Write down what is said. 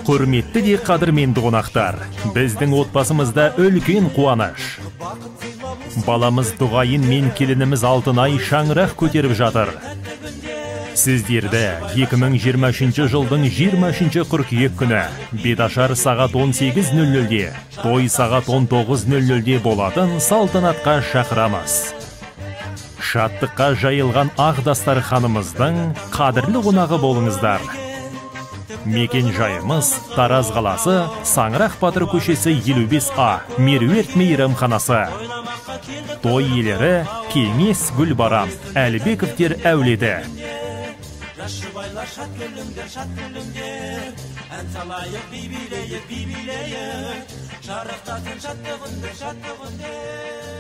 Құрметті де қадірменді қонақтар, біздің отбасымызда үлкен қуаныш. Баламыз Дұғайын мен келініміз Алтынай шаңырақ көтеріп жатыр. Сіздерді 2023 жылдың 23 қыркүйек күні беташар сағат 18:00-де, той сағат 19:00-де болатын салтанатқа шақырамыз. Шаттыққа жайылған Ақ дастарханымыздың қадірлі қонағы болыңыздар. Мекен жайымыз Тараз қаласы, Саңырақ Батыр көшесі 55А, Меруерт мейрамханасы. Той иелері Кеңес Гүлбарам, Әлібековтер әулеті. Шубайлар шат күліңдер, ән салайық, би билейік, жарықтатын шаттығынды.